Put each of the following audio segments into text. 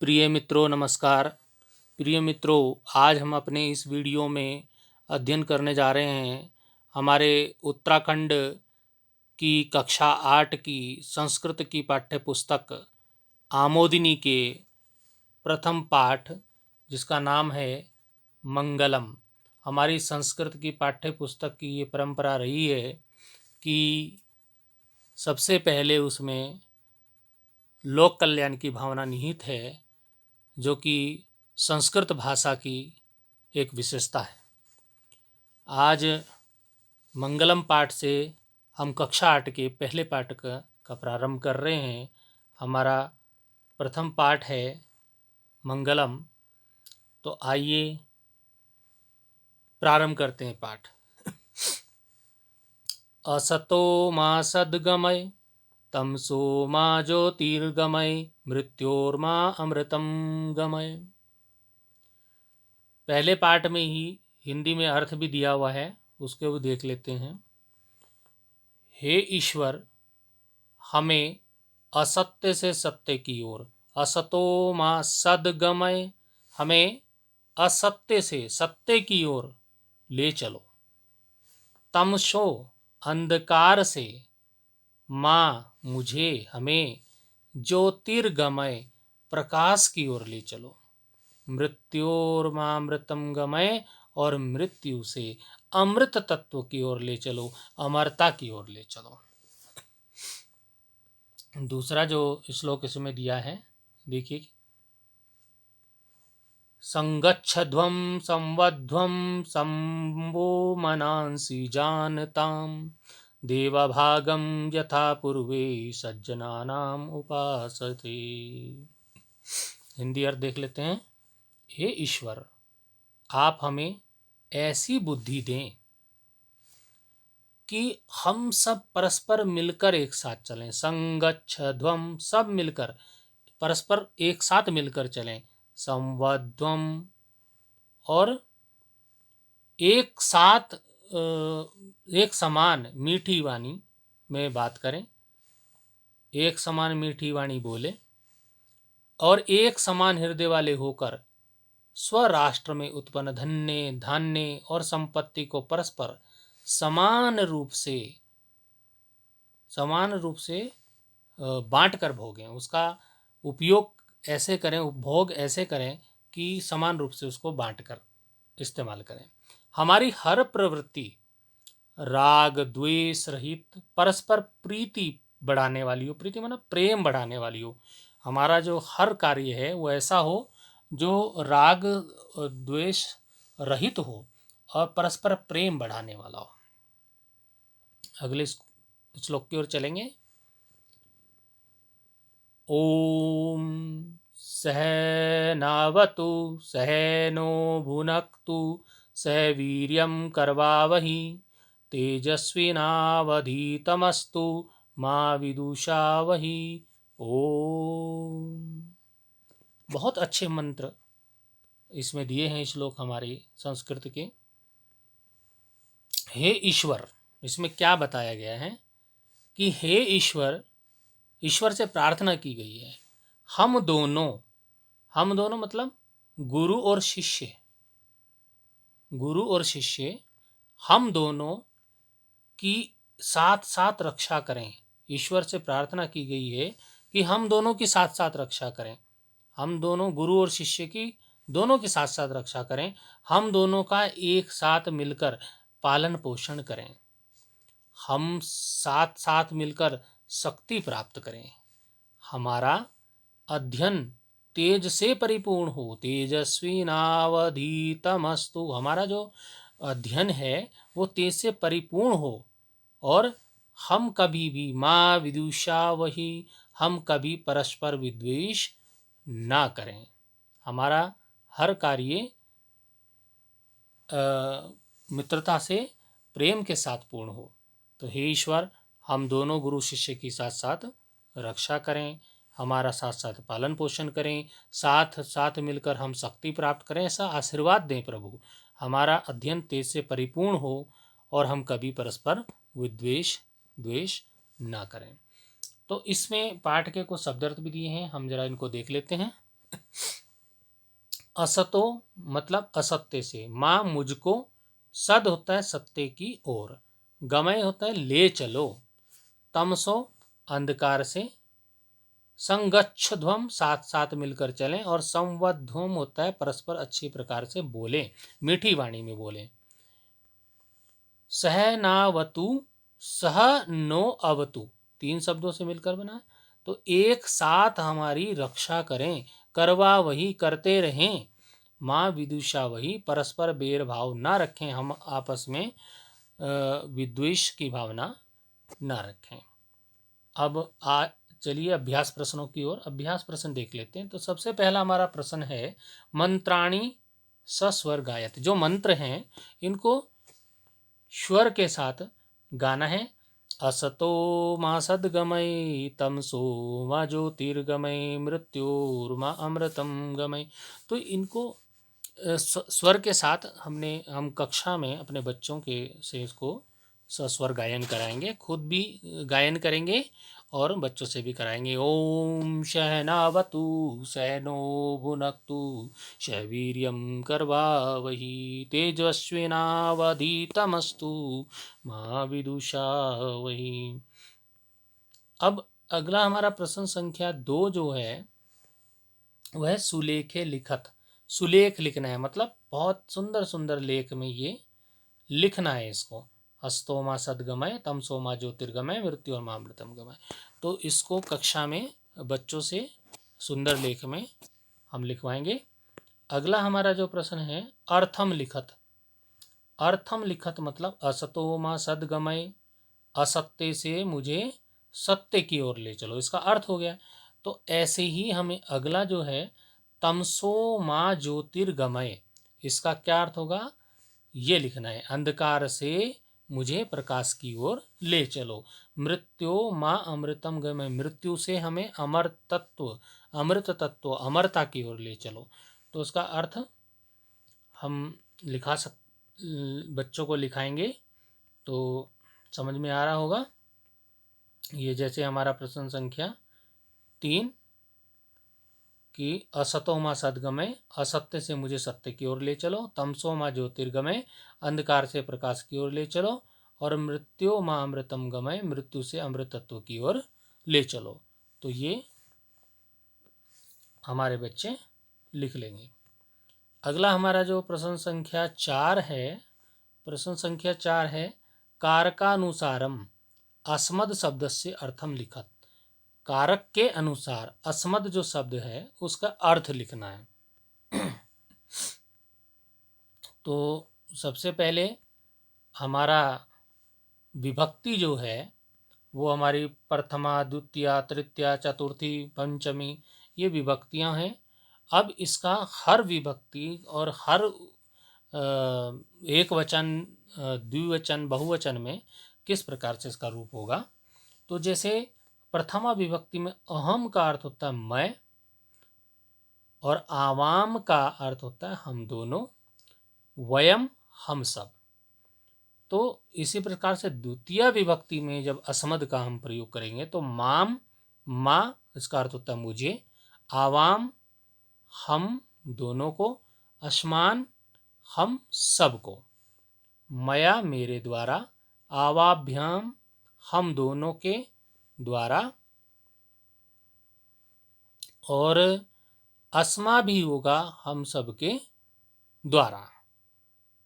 प्रिय मित्रों नमस्कार। प्रिय मित्रों, आज हम अपने इस वीडियो में अध्ययन करने जा रहे हैं हमारे उत्तराखंड की कक्षा 8 की संस्कृत की पाठ्य पुस्तक आमोदिनी के प्रथम पाठ, जिसका नाम है मंगलम। हमारी संस्कृत की पाठ्य पुस्तक की ये परंपरा रही है कि सबसे पहले उसमें लोक कल्याण की भावना निहित है, जो कि संस्कृत भाषा की एक विशेषता है। आज मंगलम पाठ से हम कक्षा 8 के पहले पाठ का प्रारंभ कर रहे हैं। हमारा प्रथम पाठ है मंगलम। तो आइए प्रारंभ करते हैं पाठ। असतो मा सद्गमय तमसो मा ज्योतिर्गमय मृत्योर्मा अमृतम गमय। पहले पाठ में ही हिंदी में अर्थ भी दिया हुआ है, उसको भी देख लेते हैं। हे ईश्वर, हमें असत्य से सत्य की ओर, असतो मा सद्गमय, हमें असत्य से सत्य की ओर ले चलो। तमसो, अंधकार से, माँ मुझे, हमें, ज्योतिर्गमय, प्रकाश की ओर ले चलो। मृत्योर्मामृतम गमय, और मृत्यु से अमृत तत्व की ओर ले चलो, अमरता की ओर ले चलो। दूसरा जो श्लोक इसमें दिया है, देखिए। संगच्छध्वं संवध्वं संवो मनांसि जानताम देवभागम यथा पूर्वे सज्जनानाम उपासते। हिंदी अर्थ देख लेते हैं। हे ईश्वर, आप हमें ऐसी बुद्धि दें कि हम सब परस्पर मिलकर एक साथ चलें। संगच्छध्वम, सब मिलकर, परस्पर एक साथ मिलकर चलें। संवध्वम, और एक साथ एक समान मीठी वाणी में बात करें, एक समान मीठी वाणी बोले, और एक समान हृदय वाले होकर स्वराष्ट्र में उत्पन्न धन्य धान्य और संपत्ति को परस्पर समान रूप से बांट कर भोगें। उसका उपयोग ऐसे करें, उपभोग ऐसे करें कि समान रूप से उसको बांट कर इस्तेमाल करें। हमारी हर प्रवृत्ति राग द्वेष रहित, परस्पर प्रीति बढ़ाने वाली हो। प्रीति माना प्रेम बढ़ाने वाली हो। हमारा जो हर कार्य है वो ऐसा हो जो राग द्वेष रहित हो और परस्पर प्रेम बढ़ाने वाला हो। अगले श्लोक की ओर चलेंगे। ओम सहनावतु सहनो भुनक्तु सह वीर्यं करवावहि तेजस्विनावधीतमस्तु मा विदुषावहि। ओम। बहुत अच्छे मंत्र इसमें दिए हैं श्लोक हमारे संस्कृत के। हे ईश्वर, इसमें क्या बताया गया है कि हे ईश्वर, ईश्वर से प्रार्थना की गई है। हम दोनों मतलब गुरु और शिष्य, गुरु और शिष्य, हम दोनों की साथ साथ रक्षा करें। ईश्वर से प्रार्थना की गई है कि हम दोनों की साथ साथ रक्षा करें। हम दोनों, गुरु और शिष्य की दोनों के साथ साथ रक्षा करें। हम दोनों का एक साथ मिलकर पालन पोषण करें। हम साथ साथ मिलकर शक्ति प्राप्त करें। हमारा अध्ययन तेज से परिपूर्ण हो। तेजस्वी नावधीतमस्तु, हमारा जो अध्ययन है वो तेज से परिपूर्ण हो। और हम कभी भी माँ विदुषा वही, हम कभी परस्पर विद्वेष ना करें। हमारा हर कार्य मित्रता से, प्रेम के साथ पूर्ण हो। तो हे ईश्वर, हम दोनों गुरु शिष्य की साथ साथ रक्षा करें, हमारा साथ साथ पालन पोषण करें, साथ साथ मिलकर हम शक्ति प्राप्त करें, ऐसा आशीर्वाद दें प्रभु। हमारा अध्ययन तेज से परिपूर्ण हो और हम कभी परस्पर विद्वेष द्वेष ना करें। तो इसमें पाठ के कुछ शब्दार्थ भी दिए हैं, हम जरा इनको देख लेते हैं। असतो मतलब असत्य से, माँ मुझको, सद होता है सत्य की ओर, गमय होता है ले चलो, तमसो अंधकार से, संगच्छध्वम साथ साथ मिलकर चलें, और संवध्वम होता है परस्पर अच्छी प्रकार से बोलें, मीठी वाणी में बोलें। सहनावतु सह नो अवतु, तीन शब्दों से मिलकर बना, तो एक साथ हमारी रक्षा करें, करवा वही करते रहें, माँ विदुषा वही, परस्पर बैर भाव ना रखें, हम आपस में विद्वेष की भावना ना रखें। अब चलिए अभ्यास प्रश्नों की ओर अभ्यास प्रश्न देख लेते हैं। तो सबसे पहला हमारा प्रश्न है, मंत्राणी सस्वर गायत, जो मंत्र हैं इनको स्वर के साथ गाना है। असतो मा सद्गमय तमसो मा ज्योतिर्गमय मृत्योर्मा अमृतम गमय। तो इनको स्वर के साथ हम कक्षा में अपने बच्चों के से इसको सस्वर गायन कराएंगे, खुद भी गायन करेंगे और बच्चों से भी कराएंगे। ओम सहनावतु सहनो भुनक्तु शवीर्यं कर्वावहि तेजस्विनावधीतमस्तु मा विदुषावहि। अब अगला हमारा प्रश्न संख्या 2 जो है वह सुलेखे लिखत, सुलेख लिखना है, मतलब बहुत सुंदर सुंदर लेख में ये लिखना है इसको। हस्तोमा सदगमय तमसोमा ज्योतिर्गमय मृत्योर्मा अमृतम गमय। तो इसको कक्षा में बच्चों से सुंदर लेख में हम लिखवाएंगे। अगला हमारा जो प्रश्न है, अर्थम लिखत, अर्थम लिखत मतलब असतोमा सदगमय, असत्य से मुझे सत्य की ओर ले चलो, इसका अर्थ हो गया। तो ऐसे ही हमें अगला जो है, तमसो माँ ज्योतिर्गमय, इसका क्या अर्थ होगा, ये लिखना है, अंधकार से मुझे प्रकाश की ओर ले चलो। मृत्यो माँ अमृतम गमय, मृत्यु से हमें अमर तत्व, अमृत तत्व, अमरता की ओर ले चलो। तो उसका अर्थ हम बच्चों को लिखाएंगे तो समझ में आ रहा होगा। ये जैसे हमारा प्रश्न संख्या 3 कि असतो माँ सदगमय, असत्य से मुझे सत्य की ओर ले चलो, तमसो माँ ज्योतिर्गमय, अंधकार से प्रकाश की ओर ले चलो, और मृत्यो माँ अमृतम गमय, मृत्यु से अमृत तत्व की ओर ले चलो। तो ये हमारे बच्चे लिख लेंगे। अगला हमारा जो प्रश्न संख्या 4 है, प्रश्न संख्या 4 है, कारकानुसारम अस्मद शब्द से अर्थम लिखत, कारक के अनुसार अस्मद जो शब्द है उसका अर्थ लिखना है। तो सबसे पहले हमारा विभक्ति जो है वो हमारी प्रथमा द्वितीया तृतीया चतुर्थी पंचमी, ये विभक्तियां हैं। अब इसका हर विभक्ति और हर एक वचन, द्विवचन, बहुवचन में किस प्रकार से इसका रूप होगा। तो जैसे प्रथमा विभक्ति में अहम का अर्थ होता है मैं, और आवाम का अर्थ होता है हम दोनों, वयम हम सब। तो इसी प्रकार से द्वितीय विभक्ति में जब अस्मद का हम प्रयोग करेंगे तो माम, माँ, इसका अर्थ होता है मुझे, आवाम हम दोनों को, अस्मान हम सब को, मया मेरे द्वारा, आवाभ्याम हम दोनों के द्वारा, और अस्मा भी होगा हम सब के द्वारा।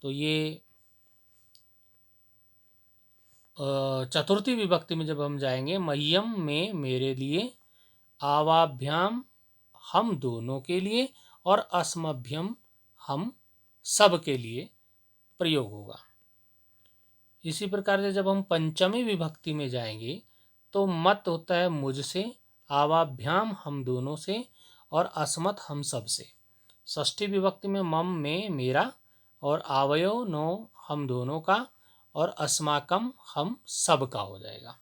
तो ये चतुर्थी विभक्ति में जब हम जाएंगे, मह्यम में मेरे लिए, आवाभ्याम हम दोनों के लिए, और अस्मभ्यम हम सब के लिए प्रयोग होगा। इसी प्रकार से जब हम पंचमी विभक्ति में जाएंगे तो मत होता है मुझसे, आवाभ्याम हम दोनों से, और अस्मत् हम सब से। षष्ठी विभक्ति में मम में मेरा, और आवयो नो हम दोनों का, और अस्माकम हम सब का हो जाएगा।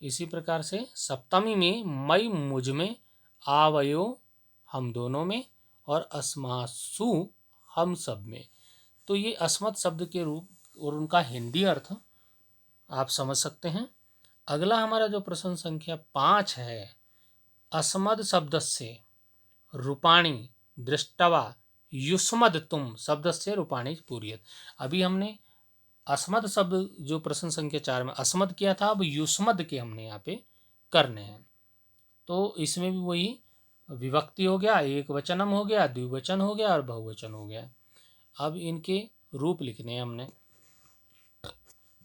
इसी प्रकार से सप्तमी में मई मुझ में, आवयो हम दोनों में, और अस्मासु हम सब में। तो ये अस्मत् शब्द के रूप और उनका हिंदी अर्थ आप समझ सकते हैं। अगला हमारा जो प्रश्न संख्या 5 है, अस्मद शब्द से रूपाणी दृष्टवा युष्मद तुम शब्द से रूपाणी पूर्यत। अभी हमने अस्मद शब्द जो प्रश्न संख्या 4 में अस्मद किया था, अब युष्मद के हमने यहाँ पे करने हैं। तो इसमें भी वही विभक्ति हो गया, एक वचनम हो गया, द्विवचन हो गया और बहुवचन हो गया। अब इनके रूप लिखने हैं हमने।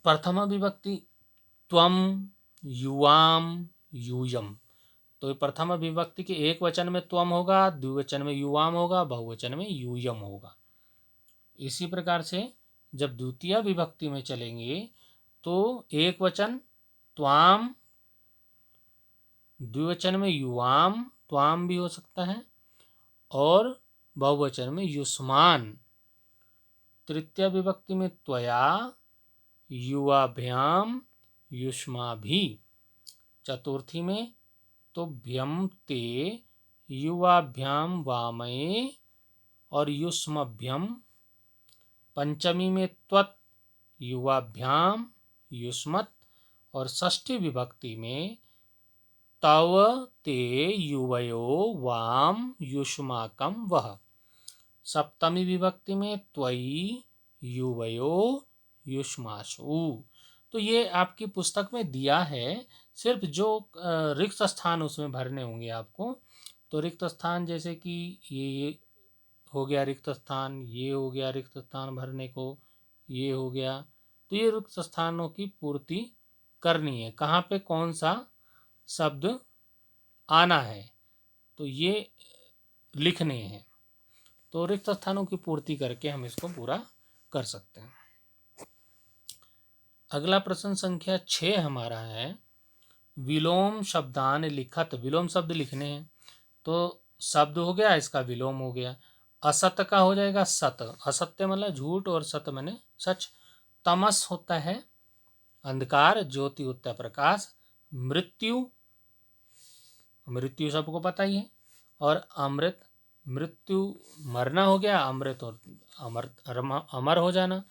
प्रथमा विभक्ति त्वम, युवाम, यूयम। तो ये प्रथमा विभक्ति के एक वचन में त्वम होगा, द्विवचन में युवाम होगा, बहुवचन में यूयम होगा। इसी प्रकार से जब द्वितीय विभक्ति में चलेंगे तो एक वचन त्वाम, द्विवचन में युवाम, त्वाम भी हो सकता है, और बहुवचन में युष्मान। तृतीय विभक्ति में त्वया, युवाभ्याम, युष्माभि। चतुर्थी में तो भ्यम ते, युवाभ्याम वामये और युष्मभ्यम। पंचमी में त्वत्, युवाभ्याम, युष्मत्। और षष्ठी विभक्ति में तव ते युवयो वाम युष्माकम वह। सप्तमी विभक्ति में त्वयि युवयो युष्मासु। तो ये आपकी पुस्तक में दिया है, सिर्फ जो रिक्त स्थान उसमें भरने होंगे आपको। तो रिक्त स्थान जैसे कि ये हो गया रिक्त स्थान, ये हो गया रिक्त स्थान भरने को, ये हो गया। तो ये रिक्त स्थानों की पूर्ति करनी है, कहाँ पे कौन सा शब्द आना है तो ये लिखने हैं। तो रिक्त स्थानों की पूर्ति करके हम इसको पूरा कर सकते हैं। अगला प्रश्न संख्या 6 हमारा है विलोम शब्दान लिखत। विलोम शब्द लिखने हैं, तो शब्द हो गया, इसका विलोम हो गया। असत का हो जाएगा सत, असत्य मतलब झूठ, और सत माने सच। तमस होता है अंधकार, ज्योति होता है प्रकाश। मृत्यु, मृत्यु सबको पता ही है। और अमृत, मृत्यु मरना हो गया, अमृत और अमर हो जाना।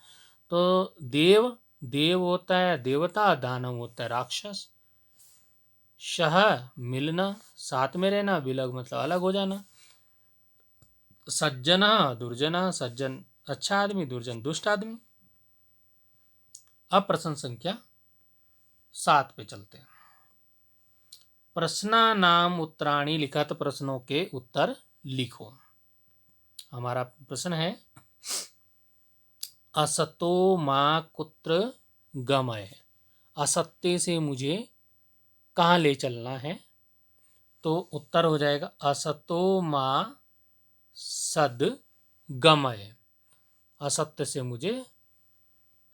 तो देव, देव होता है देवता, दानव होता है राक्षस। शह मिलना, साथ में रहना, विलग मतलब अलग हो जाना। सज्जना दुर्जना, सज्जन अच्छा आदमी, दुर्जन दुष्ट आदमी। अब प्रश्न संख्या 7 पे चलते हैं। प्रश्ना नाम उत्तराणी लिखत, प्रश्नों के उत्तर लिखो। हमारा प्रश्न है असतो माँ कुत्र गमय। असत्य से मुझे कहाँ ले चलना है? तो उत्तर हो जाएगा असतो माँ सद गमय। असत्य से मुझे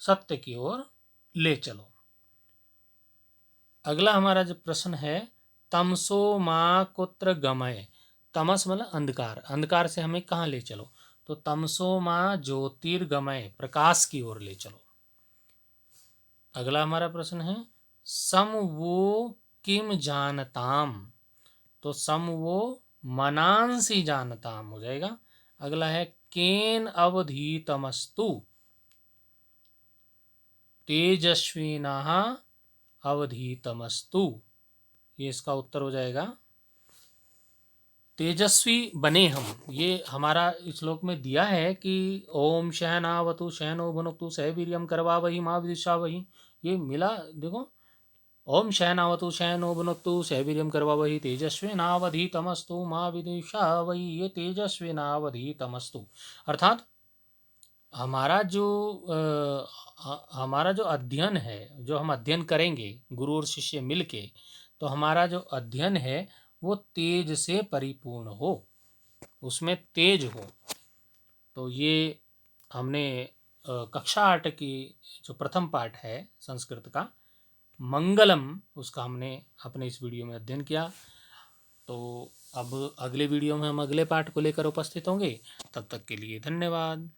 सत्य की ओर ले चलो। अगला हमारा जो प्रश्न है तमसो माँ कुत्र गमय। तमस मतलब अंधकार, अंधकार से हमें कहाँ ले चलो? तो तमसो माँ ज्योतिर्गमय, प्रकाश की ओर ले चलो। अगला हमारा प्रश्न है सम वो किम जानताम। तो सम वो मनांसी जानताम हो जाएगा। अगला है केन अवधीतमस्तु, तेजस्विनः अवधीतमस्तु। ये इसका उत्तर हो जाएगा तेजस्वी बने हम। ये हमारा श्लोक में दिया है कि ओम शहनावतु शहनो भुनक्तु सह वीर्यम करवावहि मा विद्विषावहि। ये मिला देखो, ओम शहनावतु शहनो भुनक्तु सह वीर्यम करवावहि तेजस्विनावधीतमस्तु मा विद्विषावहि। ये तेजस्विनावधीतमस्तु अर्थात हमारा जो अध्ययन है, जो हम अध्ययन करेंगे गुरु और शिष्य मिलके, तो हमारा जो अध्ययन है वो तेज से परिपूर्ण हो, उसमें तेज हो। तो ये हमने कक्षा 8 की जो प्रथम पाठ है संस्कृत का मंगलम, उसका हमने अपने इस वीडियो में अध्ययन किया। तो अब अगले वीडियो में हम अगले पाठ को लेकर उपस्थित होंगे। तब तक के लिए धन्यवाद।